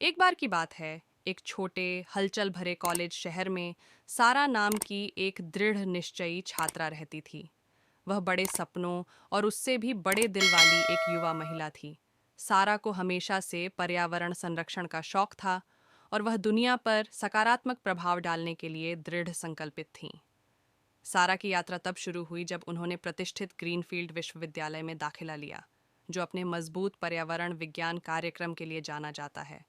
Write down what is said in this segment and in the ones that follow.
एक बार की बात है, एक छोटे हलचल भरे कॉलेज शहर में सारा नाम की एक दृढ़ निश्चयी छात्रा रहती थी। वह बड़े सपनों और उससे भी बड़े दिल वाली एक युवा महिला थी। सारा को हमेशा से पर्यावरण संरक्षण का शौक था और वह दुनिया पर सकारात्मक प्रभाव डालने के लिए दृढ़ संकल्पित थीं। सारा की यात्रा तब शुरू हुई जब उन्होंने प्रतिष्ठित ग्रीनफील्ड विश्वविद्यालय में दाखिला लिया, जो अपने मजबूत पर्यावरण विज्ञान कार्यक्रम के लिए जाना जाता है।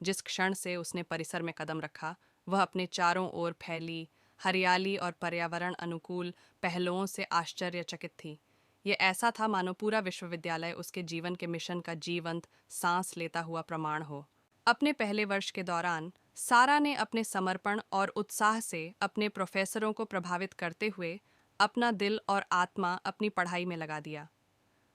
जिस क्षण से उसने परिसर में कदम रखा, वह अपने चारों ओर फैली हरियाली और पर्यावरण अनुकूल पहलुओं से आश्चर्यचकित थी। ये ऐसा था मानो पूरा विश्वविद्यालय उसके जीवन के मिशन का जीवंत सांस लेता हुआ प्रमाण हो। अपने पहले वर्ष के दौरान सारा ने अपने समर्पण और उत्साह से अपने प्रोफेसरों को प्रभावित करते हुए अपना दिल और आत्मा अपनी पढ़ाई में लगा दिया।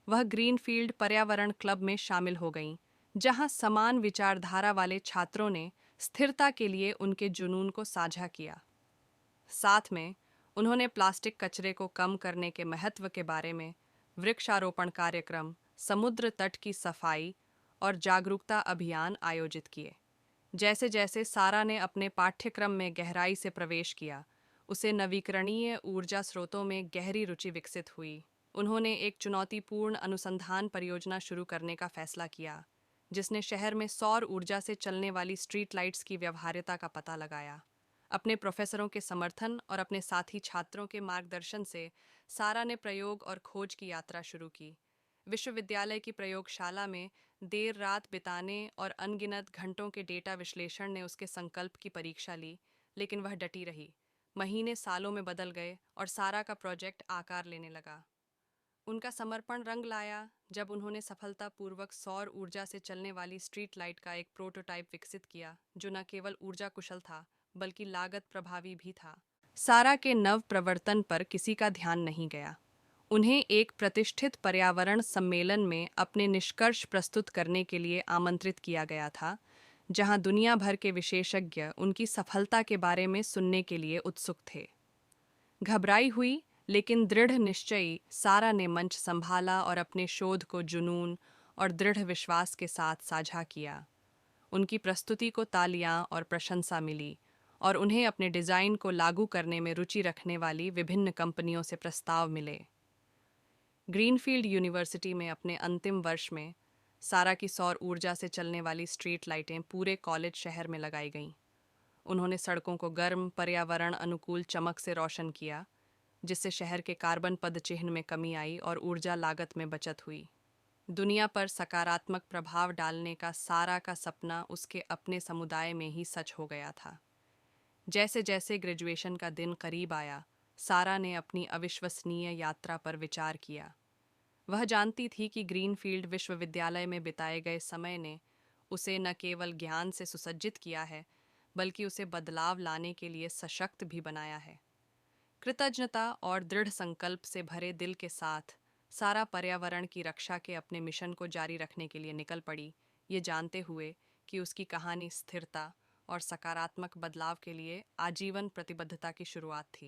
वह ग्रीनफील्ड पर्यावरण क्लब में शामिल हो गईं, जहां समान विचारधारा वाले छात्रों ने स्थिरता के लिए उनके जुनून को साझा किया। साथ में उन्होंने प्लास्टिक कचरे को कम करने के महत्व के बारे में वृक्षारोपण कार्यक्रम, समुद्र तट की सफाई और जागरूकता अभियान आयोजित किए। जैसे जैसे सारा ने अपने पाठ्यक्रम में गहराई से प्रवेश किया, उसे नवीकरणीय ऊर्जा स्रोतों में गहरी रुचि विकसित हुई। उन्होंने एक चुनौतीपूर्ण अनुसंधान परियोजना शुरू करने का फैसला किया, जिसने शहर में सौर ऊर्जा से चलने वाली स्ट्रीट लाइट्स की व्यवहार्यता का पता लगाया। अपने प्रोफेसरों के समर्थन और अपने साथी छात्रों के मार्गदर्शन से सारा ने प्रयोग और खोज की यात्रा शुरू की। विश्वविद्यालय की प्रयोगशाला में देर रात बिताने और अनगिनत घंटों के डेटा विश्लेषण ने उसके संकल्प की परीक्षा ली, लेकिन वह डटी रही। महीने सालों में बदल गए और सारा का प्रोजेक्ट आकार लेने लगा। उनका समर्पण रंग लाया जब उन्होंने सफलतापूर्वक सौर ऊर्जा से चलने वाली स्ट्रीट लाइट का एक प्रोटोटाइप विकसित किया, जो न केवल ऊर्जा कुशल था बल्कि लागत प्रभावी भी था। सारा के नव प्रवर्तन पर किसी का ध्यान नहीं गया। उन्हें एक प्रतिष्ठित पर्यावरण सम्मेलन में अपने निष्कर्ष प्रस्तुत करने के लिए आमंत्रित किया गया था, जहां दुनिया भर के विशेषज्ञ उनकी सफलता के बारे में सुनने के लिए उत्सुक थे। घबराई हुई लेकिन दृढ़ निश्चयी सारा ने मंच संभाला और अपने शोध को जुनून और दृढ़ विश्वास के साथ साझा किया। उनकी प्रस्तुति को तालियां और प्रशंसा मिली और उन्हें अपने डिजाइन को लागू करने में रुचि रखने वाली विभिन्न कंपनियों से प्रस्ताव मिले। ग्रीनफील्ड यूनिवर्सिटी में अपने अंतिम वर्ष में सारा की सौर ऊर्जा से चलने वाली स्ट्रीट लाइटें पूरे कॉलेज शहर में लगाई गईं। उन्होंने सड़कों को गर्म, पर्यावरण अनुकूल चमक से रोशन किया, जिससे शहर के कार्बन पदचिह्न में कमी आई और ऊर्जा लागत में बचत हुई। दुनिया पर सकारात्मक प्रभाव डालने का सारा का सपना उसके अपने समुदाय में ही सच हो गया था। जैसे जैसे ग्रेजुएशन का दिन करीब आया, सारा ने अपनी अविश्वसनीय यात्रा पर विचार किया। वह जानती थी कि ग्रीनफील्ड विश्वविद्यालय में बिताए गए समय ने उसे न केवल ज्ञान से सुसज्जित किया है, बल्कि उसे बदलाव लाने के लिए सशक्त भी बनाया है। कृतज्ञता और दृढ़ संकल्प से भरे दिल के साथ सारा पर्यावरण की रक्षा के अपने मिशन को जारी रखने के लिए निकल पड़ी, ये जानते हुए कि उसकी कहानी स्थिरता और सकारात्मक बदलाव के लिए आजीवन प्रतिबद्धता की शुरुआत थी।